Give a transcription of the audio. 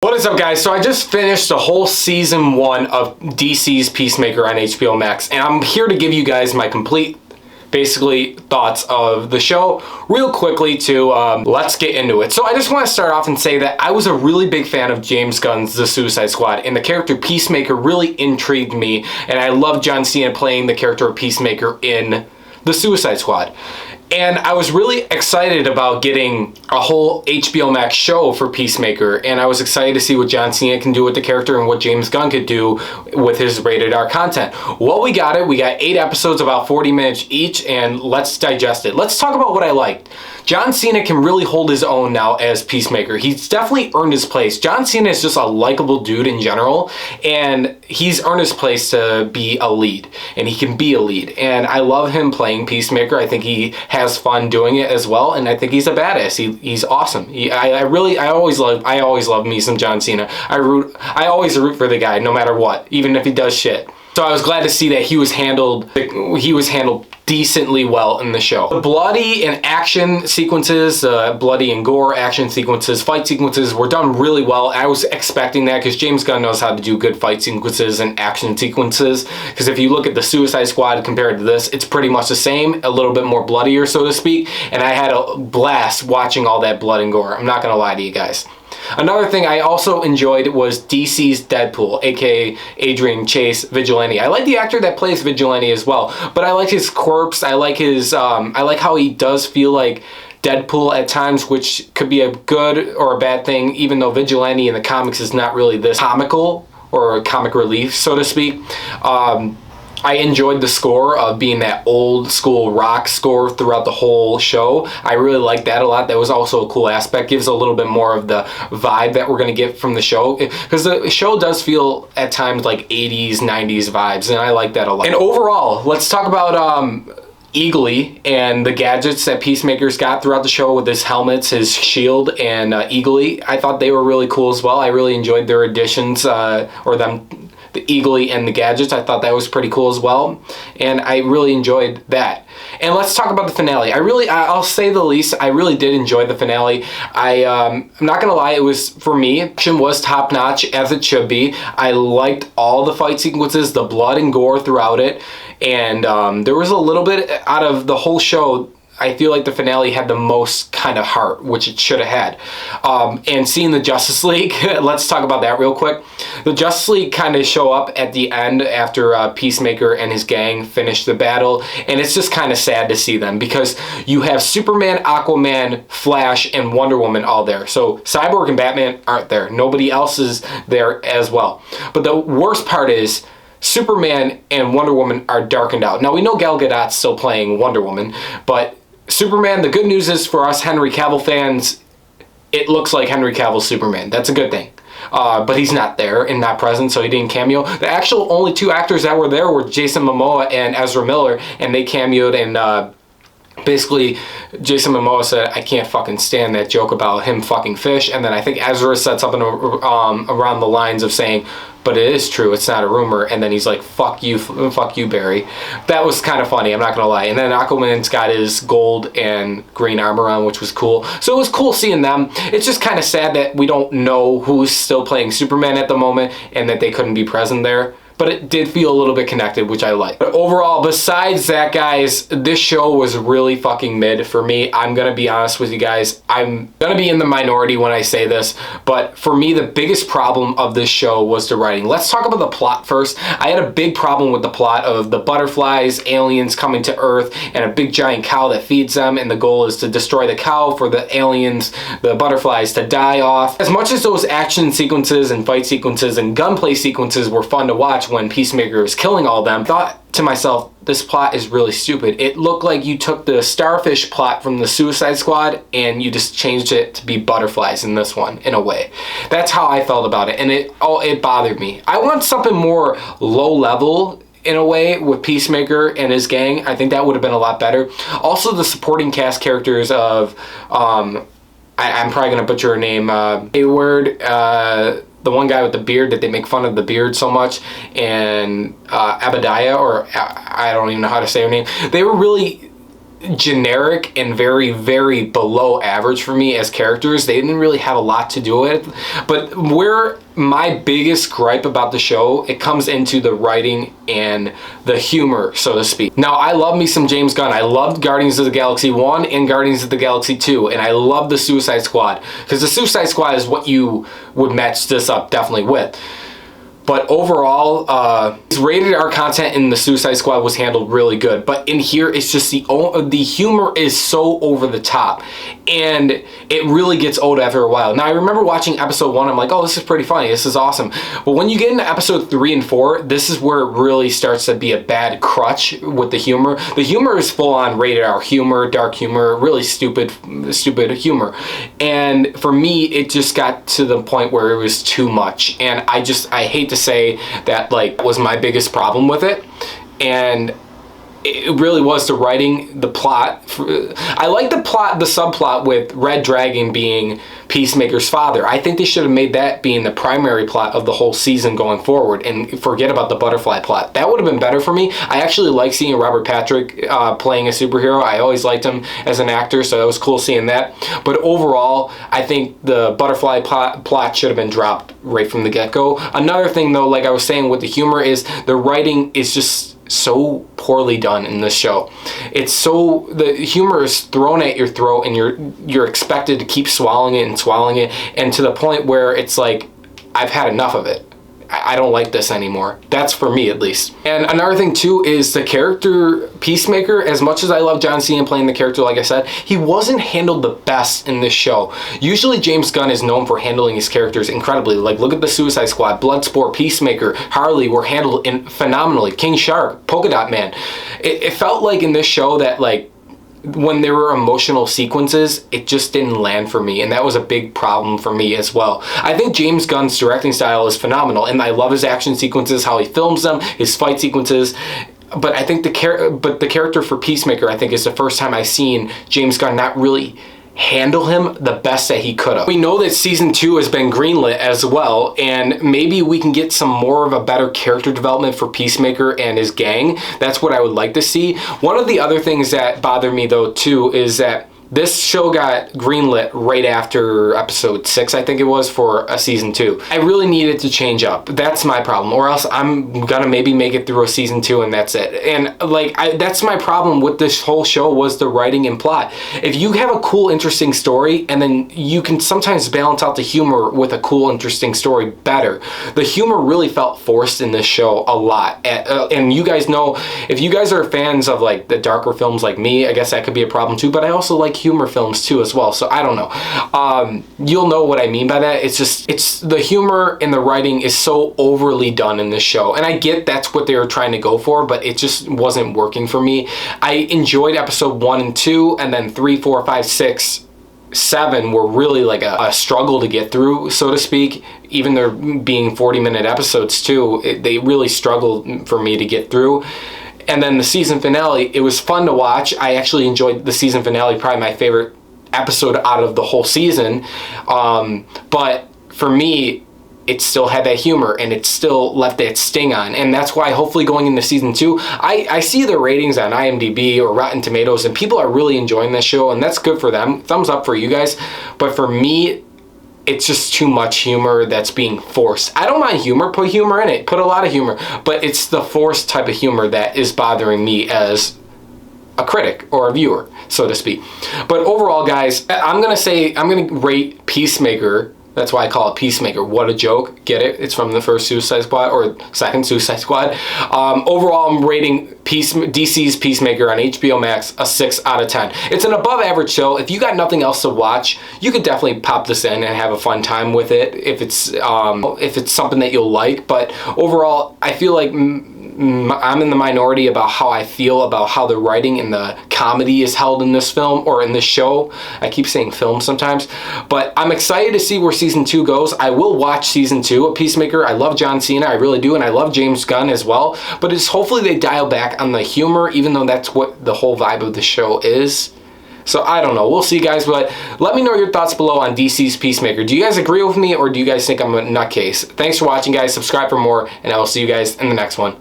What is up, guys? So I just finished the whole season 1 of DC's Peacemaker on HBO Max, and I'm here to give you guys my complete, basically, thoughts of the show real quickly to let's get into it. So I just want to start off and say that I was a really big fan of James Gunn's The Suicide Squad, and the character Peacemaker really intrigued me, and I love John Cena playing the character of Peacemaker in The Suicide Squad. And I was really excited about getting a whole HBO Max show for Peacemaker, and I was excited to see what John Cena can do with the character and what James Gunn could do with his rated R content. Well, we got it. We got 8 episodes, about 40 minutes each, and let's digest it. Let's talk about what I liked. John Cena can really hold his own now as Peacemaker. He's definitely earned his place. John Cena is just a likable dude in general, and he's earned his place to be a lead, and he can be a lead. And I love him playing Peacemaker. I think he has fun doing it as well, and I think he's a badass. He's awesome. I always love me some John Cena. I always root for the guy no matter what, even if he does shit. So I was glad to see that he was handled decently well in the show. The bloody and action sequences, bloody and gore action sequences, fight sequences were done really well. I was expecting that because James Gunn knows how to do good fight sequences and action sequences. Because if you look at the Suicide Squad compared to this, it's pretty much the same, a little bit more bloodier, so to speak. And I had a blast watching all that blood and gore. I'm not gonna lie to you guys. Another thing I also enjoyed was DC's Deadpool, aka Adrian Chase Vigilante. I like the actor that plays Vigilante as well, but I like his corpse. I like his, I like how he does feel like Deadpool at times, which could be a good or a bad thing, even though Vigilante in the comics is not really this comical or comic relief, so to speak. I enjoyed the score of being that old school rock score throughout the whole show. I really liked that a lot. That was also a cool aspect. Gives a little bit more of the vibe that we're going to get from the show. Because the show does feel at times like 80s, 90s vibes, and I like that a lot. And overall, let's talk about Eagly and the gadgets that Peacemaker's got throughout the show with his helmets, his shield, and Eagly. I thought they were really cool as well. I really enjoyed their additions, the Eagly and the gadgets. I thought that was pretty cool as well, and I really enjoyed that. And let's talk about the finale. I'll say the least, I really did enjoy the finale. I'm not gonna lie, it was, for me, action was top notch, as it should be. I liked all the fight sequences, the blood and gore throughout it, and there was a little bit out of the whole show. I feel like the finale had the most kind of heart, which it should have had. And seeing the Justice League, let's talk about that real quick. The Justice League kind of show up at the end after Peacemaker and his gang finish the battle, and it's just kind of sad to see them because you have Superman, Aquaman, Flash, and Wonder Woman all there. So Cyborg and Batman aren't there. Nobody else is there as well. But the worst part is Superman and Wonder Woman are darkened out. Now we know Gal Gadot's still playing Wonder Woman, but Superman, the good news is for us Henry Cavill fans, it looks like Henry Cavill's Superman. That's a good thing. But he's not there and not present, so he didn't cameo. The actual only 2 actors that were there were Jason Momoa and Ezra Miller, and they cameoed, and basically Jason Momoa said, I can't fucking stand that joke about him fucking fish, and then I think Ezra said something around the lines of saying, but it is true, it's not a rumor, and then he's like, fuck you Barry. That was kind of funny, I'm not gonna lie. And then Aquaman's got his gold and green armor on, which was cool. So it was cool seeing them. It's just kind of sad that we don't know who's still playing Superman at the moment and that they couldn't be present there. But it did feel a little bit connected, which I like. But overall, besides that, guys, this show was really fucking mid for me. I'm gonna be honest with you guys. I'm gonna be in the minority when I say this, but for me, the biggest problem of this show was the writing. Let's talk about the plot first. I had a big problem with the plot of the butterflies, aliens coming to Earth, and a big giant cow that feeds them, and the goal is to destroy the cow for the aliens, the butterflies, to die off. As much as those action sequences and fight sequences and gunplay sequences were fun to watch when Peacemaker was killing all of them, I thought to myself, this plot is really stupid. It looked like you took the starfish plot from the Suicide Squad and you just changed it to be butterflies in this one, in a way. That's how I felt about it, and it bothered me. I want something more low level in a way with Peacemaker and his gang. I think that would have been a lot better. Also, the supporting cast characters of I'm probably gonna butcher her name, Hayward, the one guy with the beard that they make fun of the beard so much, and Abadiah, or I don't even know how to say her name. They were really generic and very, very below average for me as characters. They didn't really have a lot to do with it. But where my biggest gripe about the show, it comes into the writing and the humor, so to speak. Now, I love me some James Gunn. I loved Guardians of the Galaxy 1 and Guardians of the Galaxy 2, and I love the Suicide Squad, because the Suicide Squad is what you would match this up definitely with. But overall, rated R content in the Suicide Squad was handled really good. But in here, it's just the humor is so over the top, and it really gets old after a while. Now, I remember watching episode 1, I'm like, oh, this is pretty funny, this is awesome. But when you get into episode 3 and 4, this is where it really starts to be a bad crutch with the humor. The humor is full on rated R humor, dark humor, really stupid humor. And for me, it just got to the point where it was too much. And I hate to say that like was my biggest problem with it, and it really was the writing, the plot. I like the subplot with Red Dragon being Peacemaker's father. I think they should have made that being the primary plot of the whole season going forward, and forget about the butterfly plot. That would have been better for me. I actually like seeing Robert Patrick playing a superhero. I always liked him as an actor, so it was cool seeing that. But overall, I think the butterfly plot should have been dropped right from the get-go. Another thing, though, like I was saying with the humor, is the writing is just so poorly done in this show. It's so, the humor is thrown at your throat, and you're expected to keep swallowing it, and to the point where it's like, I've had enough of it. I don't like this anymore. That's for me, at least. And another thing too is the character Peacemaker. As much as I love John Cena playing the character, like I said, he wasn't handled the best in this show. Usually James Gunn is known for handling his characters incredibly. Like, look at the Suicide Squad, Bloodsport, Peacemaker, Harley were handled phenomenally. King Shark, Polka Dot Man. It felt like in this show that, like, when there were emotional sequences, it just didn't land for me, and that was a big problem for me as well. I think James Gunn's directing style is phenomenal, and I love his action sequences, how he films them, his fight sequences. But I think the character for Peacemaker, I think, is the first time I've seen James Gunn not really handle him the best that he could have. We know that season 2 has been greenlit as well, and maybe we can get some more of a better character development for Peacemaker and his gang. That's what I would like to see. One of the other things that bother me, though, too, is that this show got greenlit right after episode 6, I think it was, for a season 2. I really needed to change up. That's my problem. Or else I'm gonna maybe make it through a season 2 and that's it. And like, that's my problem with this whole show, was the writing and plot. If you have a cool, interesting story, and then you can sometimes balance out the humor with a cool, interesting story better. The humor really felt forced in this show a lot. And you guys know, if you guys are fans of like the darker films like me, I guess that could be a problem too, but I also like humor films too as well, so I don't know. You'll know what I mean by that. It's the humor and the writing is so overly done in this show, and I get that's what they were trying to go for, but it just wasn't working for me. I enjoyed episode 1 and 2, and then 3, 4, 5, 6, 7 were really like a struggle to get through, so to speak. Even there being 40-minute episodes too, they really struggled for me to get through. And then the season finale, it was fun to watch. I actually enjoyed the season finale, probably my favorite episode out of the whole season. But for me, it still had that humor, and it still left that sting on. And that's why hopefully going into season 2, I see the ratings on IMDb or Rotten Tomatoes, and people are really enjoying this show, and that's good for them. Thumbs up for you guys. But for me, it's just too much humor that's being forced. I don't mind humor, put humor in it, put a lot of humor, but it's the forced type of humor that is bothering me as a critic or a viewer, so to speak. But overall, guys, I'm gonna rate Peacemaker. That's why I call it Peacemaker. What a joke. Get it? It's from the first Suicide Squad, or second Suicide Squad. Overall, I'm rating DC's Peacemaker on HBO Max a 6 out of 10. It's an above average show. If you got nothing else to watch, you could definitely pop this in and have a fun time with it if it's something that you'll like. But overall, I feel like I'm in the minority about how I feel about how the writing and the comedy is held in this film, or in this show. I keep saying film sometimes, but I'm excited to see where season 2 goes. I will watch season 2 of Peacemaker. I love John Cena, I really do, and I love James Gunn as well, but it's hopefully they dial back on the humor, even though that's what the whole vibe of the show is. So I don't know, we'll see, guys, but let me know your thoughts below on DC's Peacemaker. Do you guys agree with me, or do you guys think I'm a nutcase? Thanks for watching, guys. Subscribe for more, and I will see you guys in the next one.